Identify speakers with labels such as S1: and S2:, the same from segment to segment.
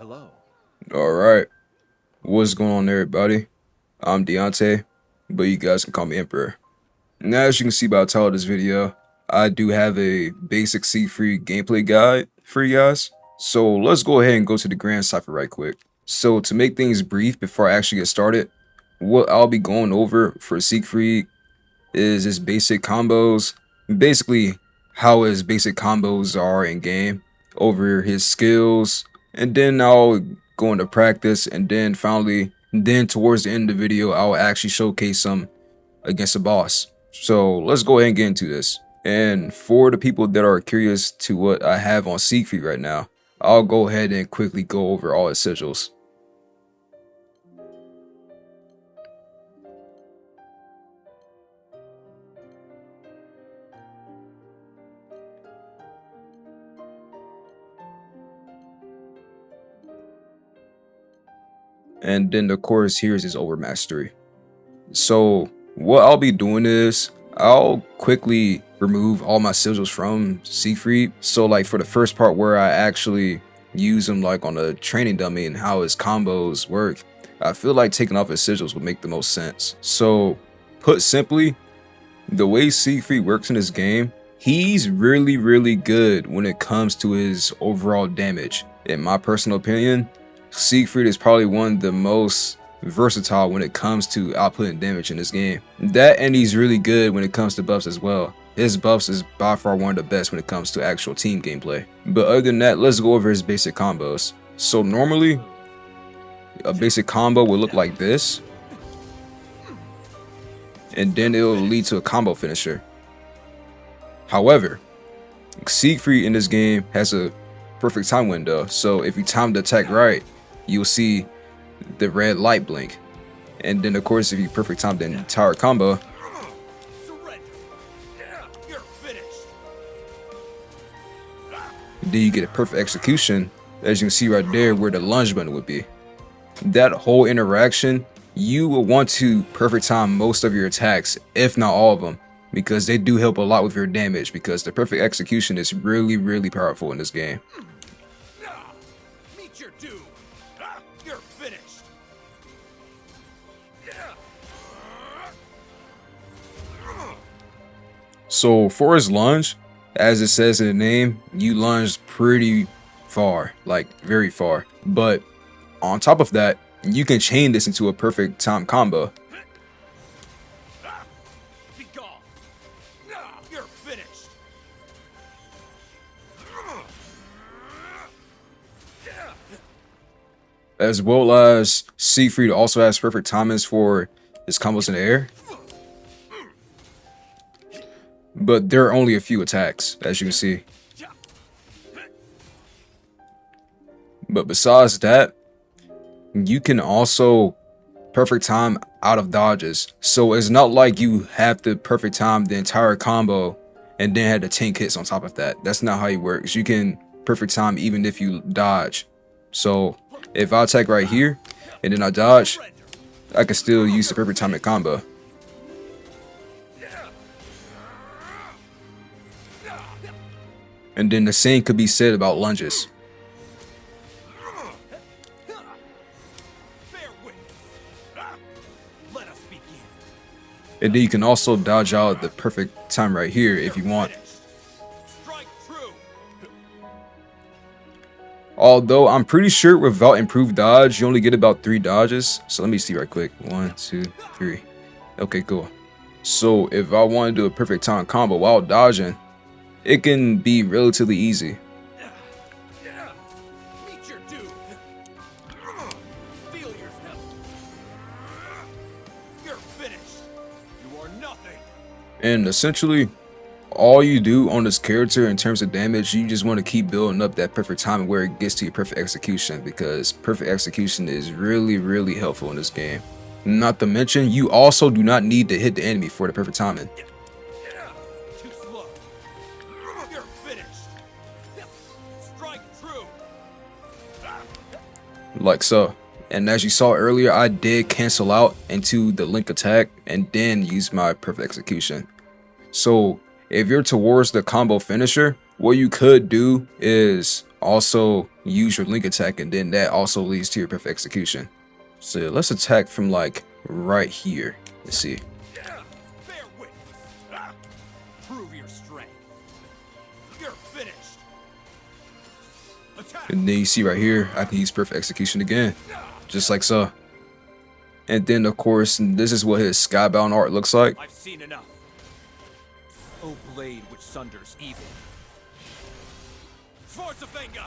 S1: Hello.
S2: Alright, what's going on everybody? I'm Deontay, but you guys can call me Emperor. Now as you can see by the title of this video, I do have a basic Siegfried gameplay guide for you guys. So let's go ahead and go to the grand cipher right quick. So to make things brief before I actually get started, what I'll be going over for Siegfried is his basic combos, basically how his basic combos are in game, over his skills, and then I'll go into practice, and then finally, towards the end of the video, I'll actually showcase him against a boss. So let's go ahead and get into this. And for the people that are curious to what I have on Siegfried right now, I'll go ahead and quickly go over all his sigils. And then of course here's his overmastery. So what I'll be doing is I'll quickly remove all my sigils from Siegfried. So like for the first part where I actually use him like on a training dummy and how his combos work, I feel like taking off his sigils would make the most sense. So put simply, the way Siegfried works in this game, he's really good when it comes to his overall damage. In my personal opinion, Siegfried is probably one of the most versatile when it comes to outputting damage in this game. That, and he's really good when it comes to buffs as well. His buffs is by far one of the best when it comes to actual team gameplay. But other than that, let's go over his basic combos. So normally, a basic combo would look like this, and then it will lead to a combo finisher. However, Siegfried in this game has a perfect time window, so if you time the attack right, you'll see the red light blink. And then of course if you perfect time the entire combo, then you get a perfect execution, as you can see right there where the lunge button would be. That whole interaction, you will want to perfect time most of your attacks, if not all of them, because they do help a lot with your damage, because the perfect execution is really powerful in this game.
S1: Meet your doom. You're finished.
S2: So for his lunge, as it says in the name, you lunge pretty far, like very far. But on top of that, you can chain this into a perfect time combo.
S1: Be gone. You're finished.
S2: As well as Siegfried also has perfect timings for his combos in the air. But there are only a few attacks, as you can see. But besides that, you can also perfect time out of dodges. So it's not like you have to perfect time the entire combo and then have the tank hits on top of that. That's not how it works. You can perfect time even if you dodge. So if I attack right here and then I dodge, I can still use the perfect timing combo. And then the same could be said about lunges.
S1: Let us begin.
S2: And then you can also dodge out the perfect time right here if you want.
S1: Strike true.
S2: Although I'm pretty sure without improved dodge, you only get about 3 dodges. So let me see right quick. 1, 2, 3. Okay, cool. So if I want to do a perfect time combo while dodging, it can be relatively easy.
S1: Meet your doom. Feel yourself. You're finished. You are nothing.
S2: And essentially, all you do on this character in terms of damage, you just want to keep building up that perfect timing where it gets to your perfect execution, because perfect execution is really helpful in this game. Not to mention, you also do not need to hit the enemy for the perfect timing.
S1: Too slow. You're finished. Strike true.
S2: Like so. And as you saw earlier, I did cancel out into the link attack and then use my perfect execution. So if you're towards the combo finisher, what you could do is also use your link attack, and then that also leads to your perfect execution. So let's attack from like right here. Let's see.
S1: Bear witness. Prove your strength. You're finished. Attack.
S2: And then you see right here, I can use perfect execution again, just like so. And then of course, this is what his skybound art looks like.
S1: I've seen enough. O blade which sunders evil. Schwarzenegger.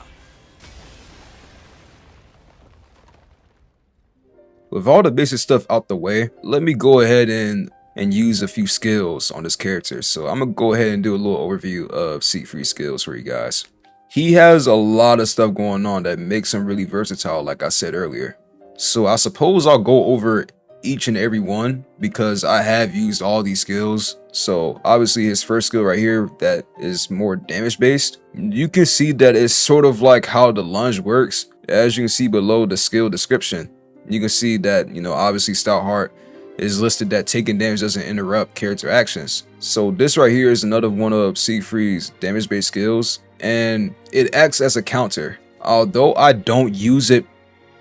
S2: With all the basic stuff out the way, let me go ahead and use a few skills on this character. So I'm gonna go ahead and do a little overview of Siegfried's skills for you guys. He has a lot of stuff going on that makes him really versatile, like I said earlier. So I suppose I'll go over each and every one because I have used all these skills. So obviously his first skill right here, that is more damage based. You can see that it's sort of like how the lunge works. As you can see below the skill description, you can see that, you know, obviously Stout Heart is listed that taking damage doesn't interrupt character actions. So this right here is another one of Siegfried's damage based skills, and it acts as a counter. Although I don't use it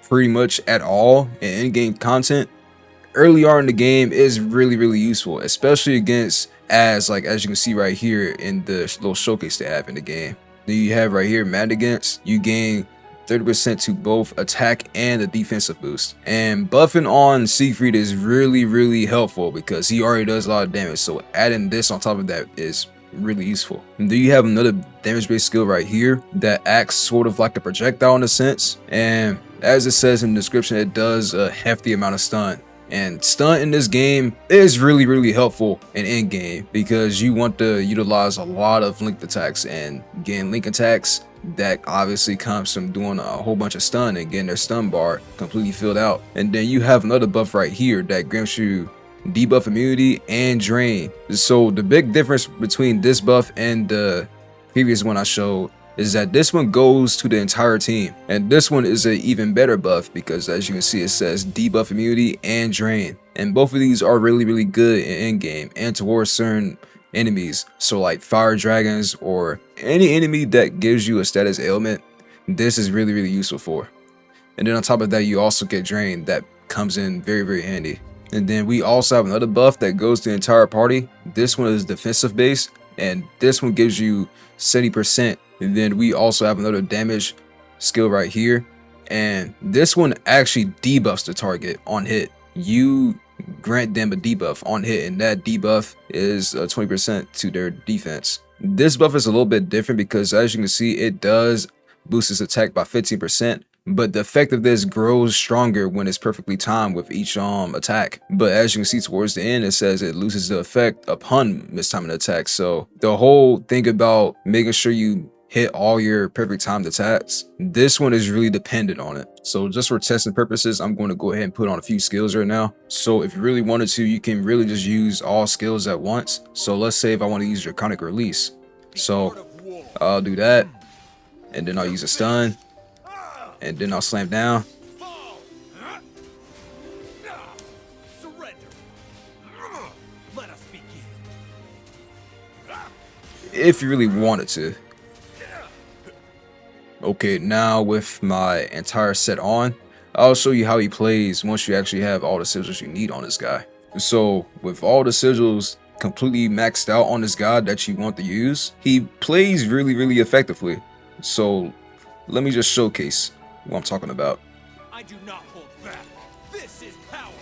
S2: pretty much at all in in-game content, early on in the game is really useful, especially against as you can see right here in the little showcase they have in the game. Then you have right here mad against, you gain 30% to both attack and a defensive boost, and buffing on Siegfried is really helpful because he already does a lot of damage, so adding this on top of that is really useful. And then you have another damage based skill right here that acts sort of like a projectile in a sense, and as it says in the description, it does a hefty amount of stun. And stun in this game is really helpful in in-game because you want to utilize a lot of linked attacks, and getting link attacks that obviously comes from doing a whole bunch of stun and getting their stun bar completely filled out. And then you have another buff right here that grants you debuff immunity and drain. So the big difference between this buff and the previous one I showed is that this one goes to the entire team, and this one is an even better buff because as you can see it says debuff immunity and drain, and both of these are really good in in-game and towards certain enemies. So like fire dragons or any enemy that gives you a status ailment, this is really useful for. And then on top of that, you also get drain that comes in very handy. And then we also have another buff that goes to the entire party. This one is defensive based, and this one gives you 70%. And then we also have another damage skill right here, and this one actually debuffs the target on hit. You grant them a debuff on hit, and that debuff is 20% to their defense. This buff is a little bit different because as you can see, it does boost its attack by 15%, but the effect of this grows stronger when it's perfectly timed with each attack. But as you can see towards the end, it says it loses the effect upon mistiming the attack. So the whole thing about making sure you hit all your perfect timed attacks, this one is really dependent on it. So just for testing purposes, I'm going to go ahead and put on a few skills right now. So if you really wanted to, you can really just use all skills at once. So let's say if I want to use Draconic Release, so I'll do that, and then I'll use a stun, and then I'll slam down.
S1: Surrender. Let us begin.
S2: If you really wanted to. Okay, now with my entire set on, I'll show you how he plays once you actually have all the sigils you need on this guy. So with all the sigils completely maxed out on this guy that you want to use, he plays really effectively. So let me just showcase what I'm talking about.
S1: I do not hold back. This is power.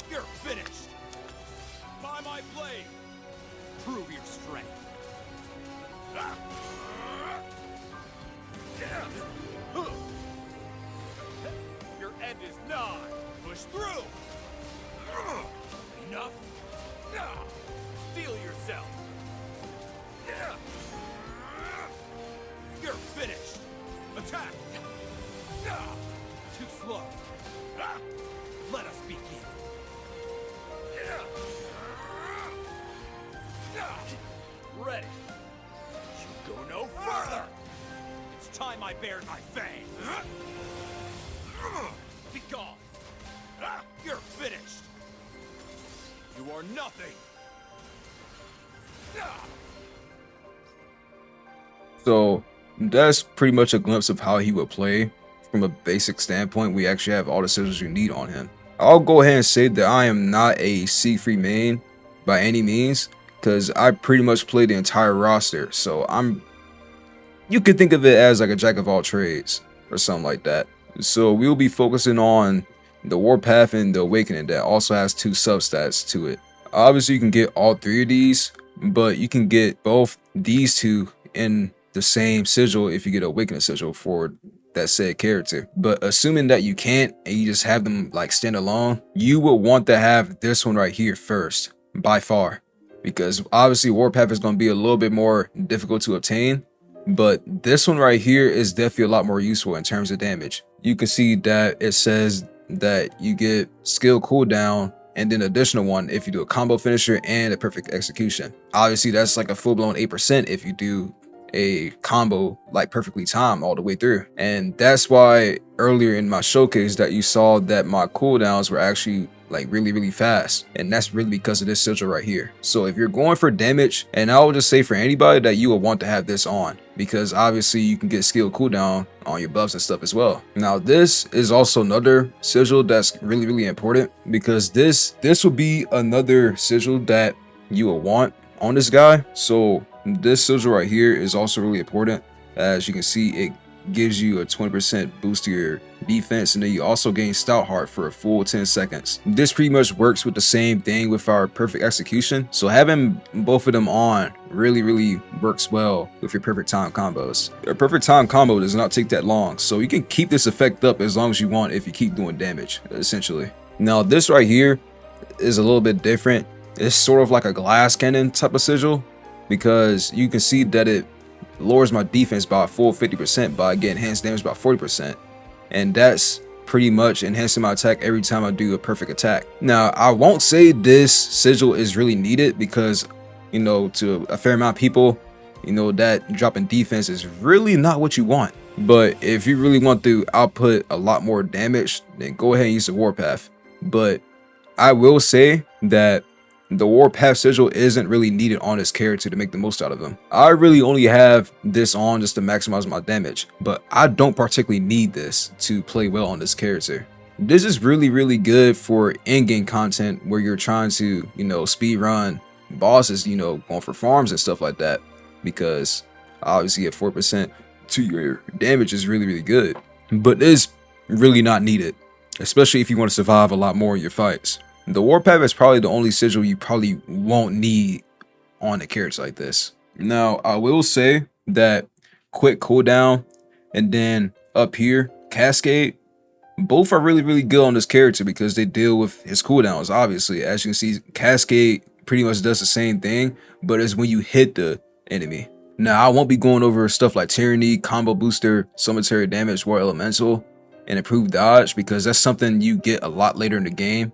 S1: You're finished. By my blade. Prove your strength. Your end is nigh. Push through. Enough. Steel yourself. You're finished. Attack. Too slow. Let us begin. Ready. You go no further. It's time I bared my fangs. Be gone. You're finished. You are nothing.
S2: So that's pretty much a glimpse of how he would play. From a basic standpoint, we actually have all the sigils you need on him. I'll go ahead and say that I am not a Siegfried main by any means, because I pretty much play the entire roster. So you could think of it as like a jack of all trades or something like that. So we'll be focusing on the Warpath and the Awakening that also has 2 substats to it. Obviously you can get all 3 of these, but you can get both these 2 in the same sigil if you get Awakening sigil for that said character. But assuming that you can't and you just have them like stand alone, you will want to have this one right here first by far, because obviously Warpath is going to be a little bit more difficult to obtain, but this one right here is definitely a lot more useful in terms of damage. You can see that it says that you get skill cooldown and then additional one if you do a combo finisher and a perfect execution. Obviously that's like a full-blown 8% if you do a combo like perfectly timed all the way through. And that's why earlier in my showcase that you saw that my cooldowns were actually like really fast, and that's really because of this sigil right here. So if you're going for damage, and I would just say for anybody that you will want to have this on, because obviously you can get skill cooldown on your buffs and stuff as well. Now this is also another sigil that's really important, because this will be another sigil that you will want on this guy. So this sigil right here is also really important. As you can see, it gives you a 20% boost to your defense, and then you also gain Stout Heart for a full 10 seconds. This pretty much works with the same thing with our perfect execution, so having both of them on really works well with your perfect time combos. A perfect time combo does not take that long, so you can keep this effect up as long as you want if you keep doing damage, essentially. Now this right here is a little bit different. It's sort of like a glass cannon type of sigil, because you can see that it lowers my defense by a full 50% by getting enhanced damage by 40%, and that's pretty much enhancing my attack every time I do a perfect attack. Now I won't say this sigil is really needed, because you know, to a fair amount of people, you know, that drop in defense is really not what you want. But if you really want to output a lot more damage, then go ahead and use the Warpath. But I will say that the Warpath sigil isn't really needed on this character to make the most out of him. I really only have this on just to maximize my damage, but I don't particularly need this to play well on this character. This is really good for in-game content where you're trying to, you know, speed run bosses, you know, going for farms and stuff like that, because obviously at 4% to your damage is really good, but it's really not needed, especially if you want to survive a lot more in your fights. The Warpath is probably the only sigil you probably won't need on a character like this. Now, I will say that quick cooldown and then up here, Cascade, both are really good on this character because they deal with his cooldowns. Obviously, as you can see, Cascade pretty much does the same thing, but it's when you hit the enemy. Now, I won't be going over stuff like Tyranny, Combo Booster, Summonary Damage, War Elemental, and Improved Dodge, because that's something you get a lot later in the game.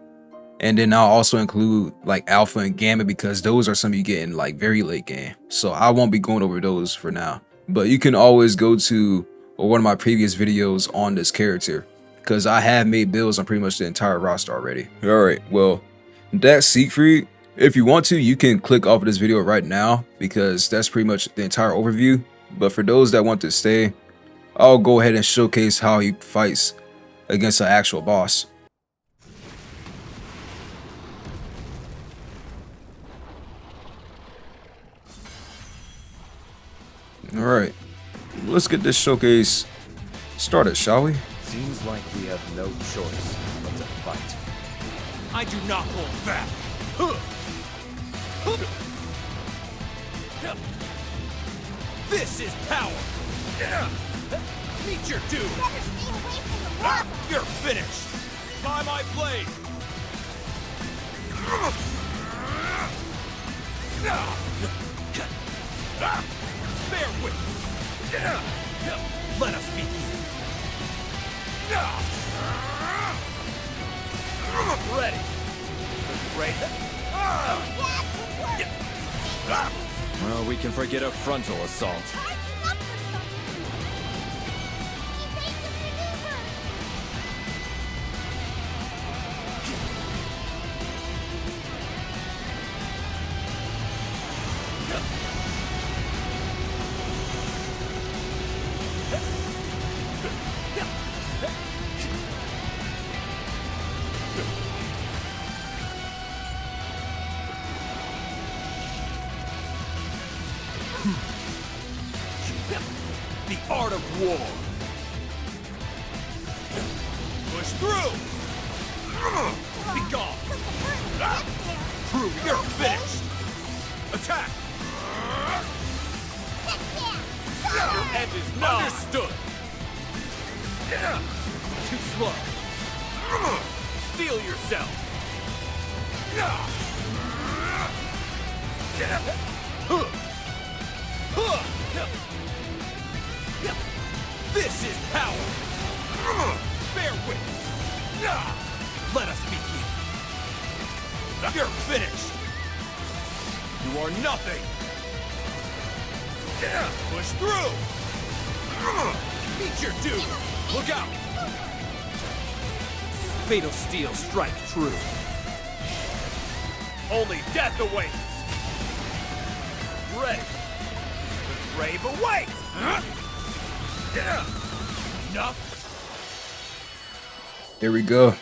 S2: And then I'll also include like Alpha and Gamma, because those are some you get in like very late game. So I won't be going over those for now. But you can always go to one of my previous videos on this character, because I have made builds on pretty much the entire roster already. Alright, well, that's Siegfried. If you want to, you can click off of this video right now, because that's pretty much the entire overview. But for those that want to stay, I'll go ahead and showcase how he fights against an actual boss. Alright, let's get this showcase started, shall we?
S3: Seems like we have no choice but to fight.
S1: I do not hold back. This is power. Meet your doom.
S4: Better stay away from the rock.
S1: You're finished. By my blade. Bear with me. Let us begin. Ready. Ready.
S3: Well, we can forget a frontal assault.
S4: Arming up for something. Evasive maneuvers.
S1: of war. Push through. Be gone. Prove you're finished. Attack. Your end is nigh. Understood. Too slow. Steel yourself. This is power. Bear witness. Let us begin. You're finished. You are nothing. Push through. Meet your doom. Look out. Fatal steel strike true. Only death awaits. Ready. The grave awaits. Enough.
S2: There we go.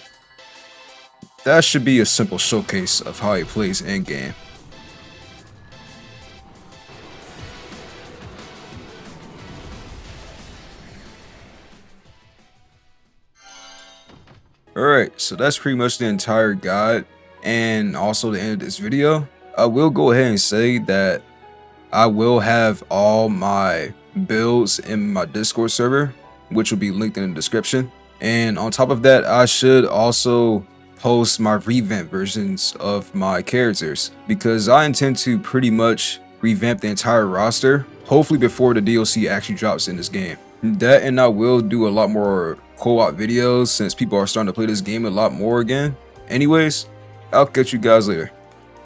S2: That should be a simple showcase of how he plays endgame. Alright, so that's pretty much the entire guide and also the end of this video. I will go ahead and say that I will have all my builds in my Discord server, which will be linked in the description. And on top of that, I should also post my revamp versions of my characters, because I intend to pretty much revamp the entire roster, hopefully before the DLC actually drops in this game. That, and I will do a lot more co-op videos since people are starting to play this game a lot more again. Anyways, I'll catch you guys later.